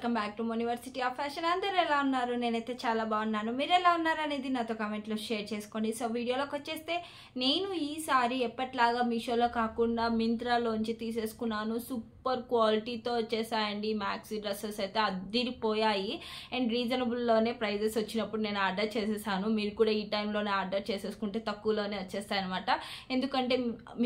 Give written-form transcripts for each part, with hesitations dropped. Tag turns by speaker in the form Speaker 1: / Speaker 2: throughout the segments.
Speaker 1: Welcome back to university of fashion. అందరూ ఎలా ఉన్నారు? నేనైతే చాలా బాగున్నాను. మీరు ఎలా ఉన్నారు అనేది నాతో కామెంట్లో షేర్ చేసుకోండి. సో వీడియోలోకి వచ్చేస్తే నేను ఈసారి ఎప్పట్లాగా మీషోలో కాకుండా మింత్రాలోంచి తీసేసుకున్నాను. సూపర్ క్వాలిటీతో వచ్చేసాయండి. మ్యాక్సీ డ్రెస్సెస్ అయితే అద్దిరిపోయాయి అండ్ రీజనబుల్లోనే ప్రైజెస్ వచ్చినప్పుడు నేను ఆర్డర్ చేసేసాను. మీరు కూడా ఈ టైంలోనే ఆర్డర్ చేసేసుకుంటే తక్కువలోనే వచ్చేస్తాయి అనమాట. ఎందుకంటే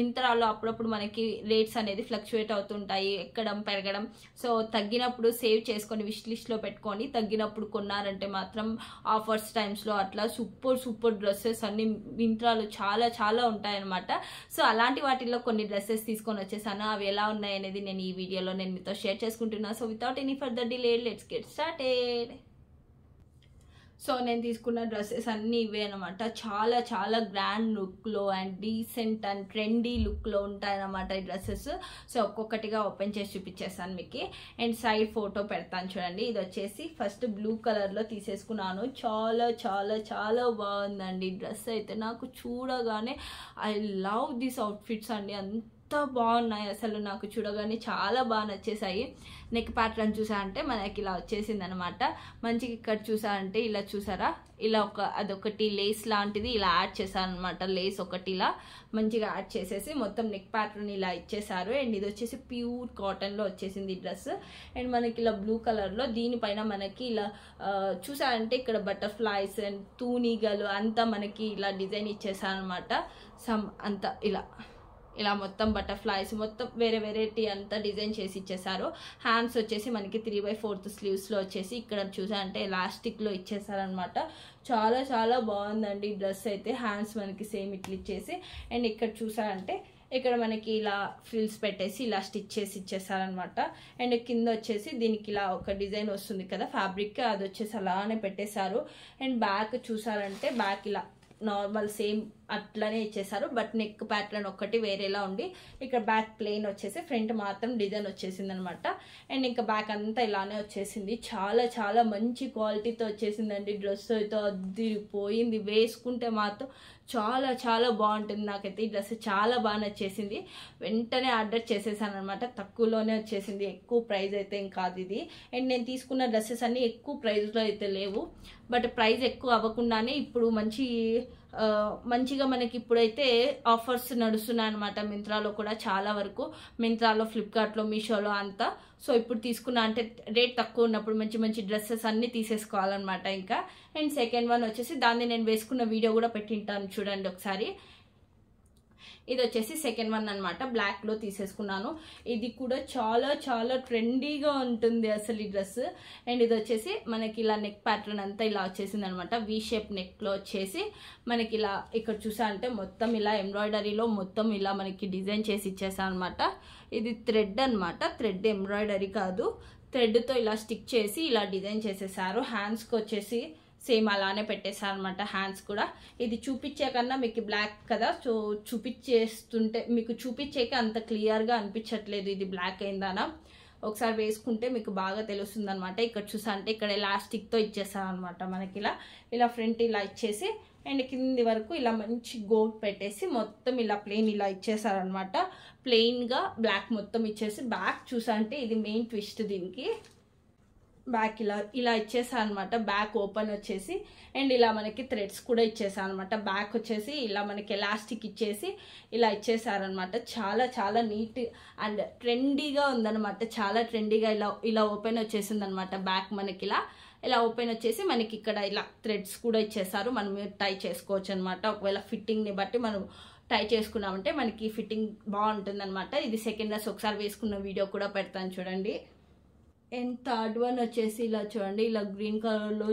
Speaker 1: మింత్రాలో అప్పుడప్పుడు మనకి రేట్స్ అనేది ఫ్లక్చువేట్ అవుతుంటాయి, ఎక్కడం పెరగడం. సో తగ్గినప్పుడు సేవ్ చేసుకొని విష్ లిస్ట్లో పెట్టుకొని తగ్గినప్పుడు కొన్నారంటే మాత్రం ఆఫర్స్ టైమ్స్లో అట్లా సూపర్ డ్రెస్సెస్ అన్ని మింత్రాలు చాలా ఉంటాయన్నమాట. సో అలాంటి వాటిల్లో కొన్ని డ్రెస్సెస్ తీసుకొని వచ్చేసాను. అవి ఎలా ఉన్నాయి అనేది నేను ఈ వీడియోలో నేను మీతో షేర్ చేసుకుంటున్నాను. So without any further delay let's get started. So నేను తీసుకున్న డ్రెస్సెస్ అన్నీ ఇవే అనమాట. చాలా గ్రాండ్ లుక్లో అండ్ డీసెంట్ అండ్ ట్రెండీ లుక్లో ఉంటాయన్నమాట ఈ డ్రెస్సెస్. సో ఒక్కొక్కటిగా ఓపెన్ చేసి చూపించేస్తాను మీకు అండ్ సైడ్ ఫోటో పెడతాను చూడండి. ఇది వచ్చేసి ఫస్ట్ బ్లూ కలర్లో తీసేసుకున్నాను. చాలా బాగుందండి డ్రెస్ అయితే. నాకు చూడగానే ఐ లవ్ దీస్ అవుట్ఫిట్స్ అండి. ఎంత బాగున్నాయి అసలు, నాకు చూడగానే చాలా బాగా నచ్చేసాయి. నెక్ ప్యాటర్న్ చూసా అంటే మనకి ఇలా వచ్చేసింది అనమాట. మంచిగా ఇక్కడ చూసా అంటే ఇలా చూసారా, ఇలా అదొకటి లేస్ లాంటిది ఇలా యాడ్ చేశారు అనమాట. లేస్ ఒకటి ఇలా మంచిగా యాడ్ చేసేసి మొత్తం నెక్ ప్యాటర్న్ ఇలా ఇచ్చేసారు. అండ్ ఇది వచ్చేసి ప్యూర్ కాటన్లో వచ్చేసింది డ్రెస్. అండ్ మనకి ఇలా బ్లూ కలర్లో దీనిపైన మనకి ఇలా చూసారంటే ఇక్కడ బటర్ఫ్లైస్ అండ్ తూనీగలు అంతా మనకి ఇలా డిజైన్ ఇచ్చేసారు అనమాట. అంతా ఇలా మొత్తం బటర్ఫ్లైస్ మొత్తం వెరైటీ అంతా డిజైన్ చేసి ఇచ్చేసారు. హ్యాండ్స్ వచ్చేసి మనకి 3/4 స్లీవ్స్లో వచ్చేసి ఇక్కడ చూసా అంటే ఎలాస్టిక్లో ఇచ్చేసారనమాట. చాలా బాగుందండి డ్రెస్ అయితే. హ్యాండ్స్ మనకి సేమ్ ఇట్లా ఇచ్చేసి అండ్ ఇక్కడ చూసా అంటే ఇక్కడ మనకి ఇలా ఫ్రిల్స్ పెట్టేసి ఇలా స్టిచ్ చేసి ఇచ్చేసారనమాట. అండ్ కింద వచ్చేసి దీనికి ఇలా ఒక డిజైన్ వస్తుంది కదా ఫ్యాబ్రిక్, అది వచ్చేసి అలానే పెట్టేశారు. అండ్ బ్యాక్ చూసారంటే బ్యాక్ ఇలా నార్మల్ సేమ్ అట్లనే ఇచ్చేసారు. బట్ నెక్ ప్యాటర్న్ ఒక్కటి వేరేలా ఉండి ఇక్కడ బ్యాక్ ప్లెయిన్ వచ్చేసి ఫ్రంట్ మాత్రం డిజైన్ వచ్చేసింది అనమాట. అండ్ ఇంకా బ్యాక్ అంతా ఇలానే వచ్చేసింది. చాలా మంచి క్వాలిటీతో వచ్చేసిందండి డ్రెస్ అయితే. అదిరిపోయింది. వేసుకుంటే మాత్రం చాలా బాగుంటుంది. నాకైతే ఈ డ్రెస్ చాలా బాగా నచ్చేసింది. వెంటనే ఆర్డర్ చేసేసాను అనమాట. తక్కువలోనే వచ్చేసింది. ఎక్కువ ప్రైస్ అయితే ఏం కాదు ఇది. అండ్ నేను తీసుకున్న డ్రెస్సెస్ అన్ని ఎక్కువ ప్రైస్లో అయితే లేవు. బట్ ప్రైస్ ఎక్కువ అవ్వకుండానే ఇప్పుడు మంచిగా మనకి ఇప్పుడైతే ఆఫర్స్ నడుస్తున్నాయి అనమాట. మింత్రాలో కూడా చాలా వరకు, మింత్రాలో, ఫ్లిప్కార్ట్లో, మీషోలో అంతా. సో ఇప్పుడు తీసుకున్నా అంటే రేట్ తక్కువ ఉన్నప్పుడు మంచి డ్రెస్సెస్ అన్నీ తీసేసుకోవాలన్నమాట ఇంకా. అండ్ సెకండ్ వన్ వచ్చేసి దాన్ని నేను వేసుకున్న వీడియో కూడా పెట్టింటాను చూడండి ఒకసారి. ఇది వచ్చేసి సెకండ్ వన్ అనమాట. బ్లాక్లో తీసేసుకున్నాను. ఇది కూడా చాలా ట్రెండీగా ఉంటుంది అసలు ఈ డ్రెస్. అండ్ ఇది వచ్చేసి మనకి ఇలా నెక్ ప్యాటర్న్ అంతా ఇలా వచ్చేసింది అనమాట. వీ షేప్ నెక్లో వచ్చేసి మనకి ఇలా ఇక్కడ చూసా అంటే మొత్తం ఇలా ఎంబ్రాయిడరీలో మొత్తం ఇలా మనకి డిజైన్ చేసి ఇచ్చేసా అనమాట. ఇది థ్రెడ్ అనమాట. థ్రెడ్ ఎంబ్రాయిడరీ కాదు, థ్రెడ్తో ఇలా స్టిక్ చేసి ఇలా డిజైన్ చేసేసారు. హ్యాండ్స్కి వచ్చేసి సేమ్ అలానే పెట్టేసారు అనమాట. హ్యాండ్స్ కూడా ఇది చూపించే కన్నా మీకు బ్లాక్ కదా, సో చూపించేస్తుంటే మీకు చూపించేక అంత క్లియర్గా అనిపించట్లేదు ఇది బ్లాక్ అయిందానా. ఒకసారి వేసుకుంటే మీకు బాగా తెలుస్తుంది అనమాట. ఇక్కడ చూసా అంటే ఇక్కడ ఎలాస్టిక్తో ఇచ్చేసారు అనమాట. మనకి ఇలా ఫ్రంట్ ఇలా ఇచ్చేసి అండ్ కింది వరకు ఇలా మంచి గోల్డ్ పెట్టేసి మొత్తం ఇలా ప్లెయిన్ ఇలా ఇచ్చేసారనమాట. ప్లెయిన్గా బ్లాక్ మొత్తం ఇచ్చేసి బ్యాక్ చూసా అంటే ఇది మెయిన్ ట్విస్ట్ దీనికి. బ్యాక్ ఇలా ఇచ్చేసా అనమాట. బ్యాక్ ఓపెన్ వచ్చేసి అండ్ ఇలా మనకి థ్రెడ్స్ కూడా ఇచ్చేసా అనమాట. బ్యాక్ వచ్చేసి ఇలా మనకి ఎలాస్టిక్ ఇచ్చేసి ఇలా ఇచ్చేసారనమాట. చాలా నీట్ అండ్ ట్రెండీగా ఉందనమాట. చాలా ట్రెండీగా ఇలా ఓపెన్ వచ్చేసింది అనమాట. బ్యాక్ మనకి ఇలా ఓపెన్ వచ్చేసి మనకి ఇక్కడ ఇలా థ్రెడ్స్ కూడా ఇచ్చేసారు. మనం టై చేసుకోవచ్చు అనమాట. ఒకవేళ ఫిట్టింగ్ని బట్టి మనం టై చేసుకున్నామంటే మనకి ఫిట్టింగ్ బాగుంటుంది అనమాట. ఇది సెకండ్ డ్రెస్ ఒకసారి వేసుకున్న వీడియో కూడా పెడతాను చూడండి. అండ్ థర్డ్ వన్ వచ్చేసి ఇలా చూడండి, ఇలా గ్రీన్ కలర్లో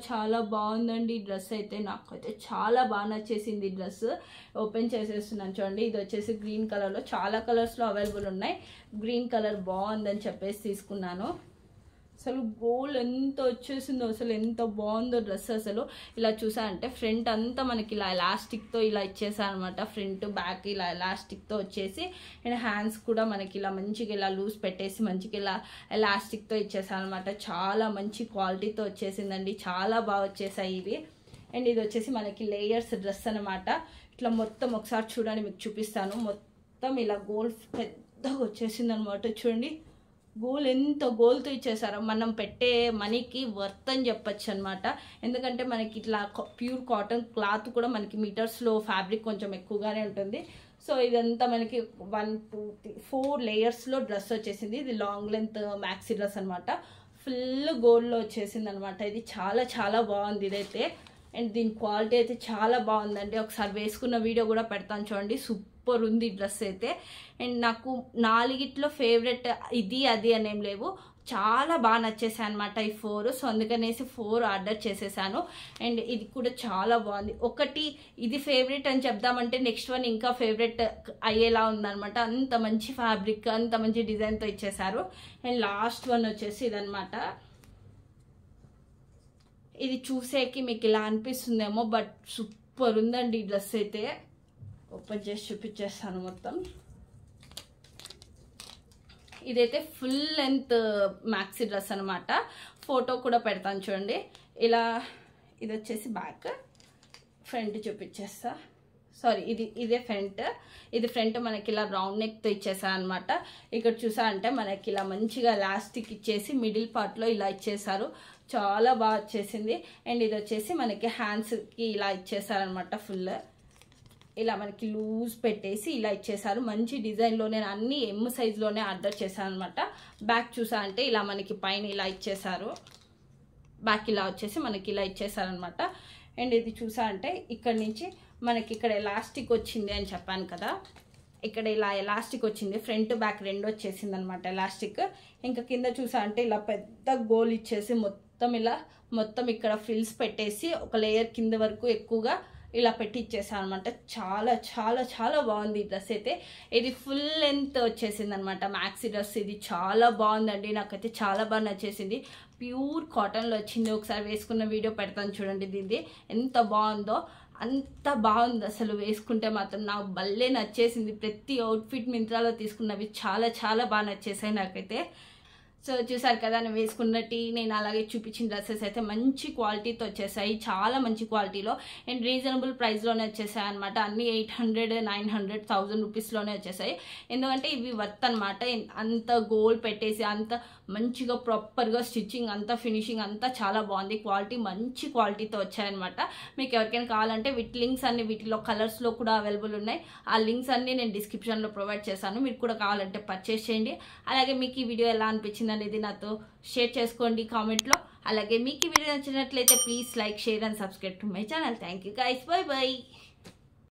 Speaker 1: చాలా బాగుందండి ఈ డ్రెస్ అయితే. నాకైతే చాలా బాగా నచ్చేసింది ఈ డ్రెస్. ఓపెన్ చేసేస్తున్నాను చూడండి. ఇది వచ్చేసి గ్రీన్ కలర్లో చాలా కలర్స్లో అవైలబుల్ ఉన్నాయి. గ్రీన్ కలర్ బాగుందని చెప్పేసి తీసుకున్నాను. అసలు గోల్డ్ ఎంత వచ్చేసిందో, అసలు ఎంత బాగుందో డ్రెస్ అసలు. ఇలా చూసా అంటే ఫ్రంట్ అంతా మనకి ఇలా ఎలాస్టిక్తో ఇలా ఇచ్చేసారు అనమాట. ఫ్రంట్ బ్యాక్ ఇలా ఎలాస్టిక్తో వచ్చేసి అండ్ హ్యాండ్స్ కూడా మనకి ఇలా మంచిగా ఇలా లూజ్ పెట్టేసి మంచిగా ఇలా ఎలాస్టిక్తో ఇచ్చేసారు అనమాట. చాలా మంచి క్వాలిటీతో వచ్చేసిందండి. చాలా బాగా వచ్చేసాయి ఇవి. అండ్ ఇది వచ్చేసి మనకి లేయర్స్ డ్రెస్ అనమాట. ఇట్లా మొత్తం ఒకసారి చూడండి, మీకు చూపిస్తాను. మొత్తం ఇలా గోల్డ్ పెద్దగా వచ్చేసింది అనమాట. చూడండి ఎంత గోల్తో ఇచ్చేసారో మనం పెట్టే మనీకి వర్త్ అని చెప్పచ్చు అనమాట. ఎందుకంటే మనకి ఇట్లా ప్యూర్ కాటన్ క్లాత్ కూడా మనకి మీటర్స్లో ఫ్యాబ్రిక్ కొంచెం ఎక్కువగానే ఉంటుంది. సో ఇదంతా మనకి 1 2 3 4 లేయర్స్లో డ్రెస్ వచ్చేసింది. ఇది లాంగ్ లెంత్ మ్యాక్సీ డ్రెస్ అనమాట. ఫుల్ గోల్డ్లో వచ్చేసింది అనమాట. ఇది చాలా చాలా బాగుంది ఇదైతే. అండ్ దీని క్వాలిటీ అయితే చాలా బాగుందండి. ఒకసారి వేసుకున్న వీడియో కూడా పెడతాను చూడండి. సూపర్ ఉంది డ్రెస్ అయితే. అండ్ నాకు 4 ఫేవరెట్ ఇది అది అనేం లేవు, చాలా బాగా నచ్చేసాయి అనమాట ఈ 4. సో అందుకనేసి 4 ఆర్డర్ చేసేసాను. అండ్ ఇది కూడా చాలా బాగుంది. ఒకటి ఇది ఫేవరెట్ అని చెప్దామంటే నెక్స్ట్ వన్ ఇంకా ఫేవరెట్ అయ్యేలా ఉందనమాట. అంత మంచి ఫ్యాబ్రిక్, అంత మంచి డిజైన్తో ఇచ్చేసారు. అండ్ లాస్ట్ వన్ వచ్చేసి ఇదనమాట. ఇది చూసేకి మీకు ఇలా అనిపిస్తుందేమో, బట్ సూపర్ ఉందండి ఈ డ్రెస్ అయితే. ఓపెన్ చేసి చూపించేస్తాను మొత్తం. ఇదైతే ఫుల్ లెంత్ మ్యాక్సీ డ్రెస్ అనమాట. ఫోటో కూడా పెడతాను చూడండి. ఇలా ఇది వచ్చేసి బ్యాక్, ఫ్రంట్ చూపించేస్తా. సారీ, ఇదే ఫ్రంట్. ఇది ఫ్రంట్ మనకి ఇలా రౌండ్ నెక్తో ఇచ్చేసా అనమాట. ఇక్కడ చూసా అంటే మనకి ఇలా మంచిగా ఎలాస్టిక్ ఇచ్చేసి మిడిల్ పార్ట్లో ఇలా ఇచ్చేసారు. చాలా బాగా వచ్చేసింది. అండ్ ఇది వచ్చేసి మనకి హ్యాండ్స్కి ఇలా ఇచ్చేసారనమాట. ఫుల్ ఇలా మనకి లూజ్ పెట్టేసి ఇలా ఇచ్చేసారు. మంచి డిజైన్లో నేను అన్ని ఎమ్ సైజ్లోనే ఆర్డర్ చేశాను అనమాట. బ్యాక్ చూసా అంటే ఇలా మనకి పైన ఇలా ఇచ్చేసారు. బ్యాక్ ఇలా వచ్చేసి మనకి ఇలా ఇచ్చేసారనమాట. అండ్ ఇది చూసా అంటే ఇక్కడ నుంచి మనకి ఇక్కడ ఎలాస్టిక్ వచ్చింది అని చెప్పాను కదా, ఇక్కడ ఇలా ఎలాస్టిక్ వచ్చింది. ఫ్రంట్ బ్యాక్ రెండు వచ్చేసింది అనమాట ఎలాస్టిక్. ఇంకా కింద చూసా అంటే ఇలా పెద్ద గోల్ ఇచ్చేసి మొత్తం ఇక్కడ ఫ్రిల్స్ పెట్టేసి ఒక లేయర్ కింద వరకు ఎక్కువగా ఇలా పెట్టి ఇచ్చేసాను అనమాట. చాలా చాలా చాలా బాగుంది ఈ డ్రెస్ అయితే. ఇది ఫుల్ లెంత్ వచ్చేసింది అనమాట మ్యాక్సీ డ్రెస్. ఇది చాలా బాగుందండి, నాకైతే చాలా బాగా నచ్చేసింది. ప్యూర్ కాటన్లో వచ్చింది. ఒకసారి వేసుకున్న వీడియో పెడతాను చూడండి. దీన్ని ఎంత బాగుందో, అంత బాగుంది అసలు. వేసుకుంటే మాత్రం నాకు భలే నచ్చేసింది. ప్రతి అవుట్ఫిట్ మింత్రాలో తీసుకున్నవి చాలా చాలా బాగా నచ్చేసాయి నాకైతే. సో చూసారు కదా, నేను వేసుకున్నట్టు నేను అలాగే చూపించిన డ్రెస్సెస్ అయితే మంచి క్వాలిటీతో వచ్చేసాయి, చాలా మంచి క్వాలిటీలో. అండ్ రీజనబుల్ ప్రైస్లోనే వచ్చేసాయి అనమాట. అన్ని 800, 900, 1000 రూపీస్లోనే వచ్చేసాయి. ఎందుకంటే ఇవి వర్త్ అనమాట. అంత గోల్డ్ పెట్టేసి అంత మంచిగా ప్రాపర్గా స్టిచ్చింగ్ అంతా ఫినిషింగ్ అంతా చాలా బాగుంది. క్వాలిటీ మంచి క్వాలిటీతో వచ్చాయన్నమాట. మీకు ఎవరికైనా కావాలంటే వీటి లింక్స్ అన్ని వీటిలో కలర్స్లో కూడా అవైలబుల్ ఉన్నాయి. ఆ లింక్స్ అన్ని నేను డిస్క్రిప్షన్లో ప్రొవైడ్ చేశాను. మీరు కూడా కావాలంటే పర్చేస్ చేయండి. అలాగే మీకు ఈ వీడియో ఎలా అనిపించింది అనేది నాతో షేర్ చేసుకోండి కామెంట్లో. అలాగే మీకు ఈ వీడియో నచ్చినట్లయితే please like, share and subscribe to my channel. Thank you guys, by by.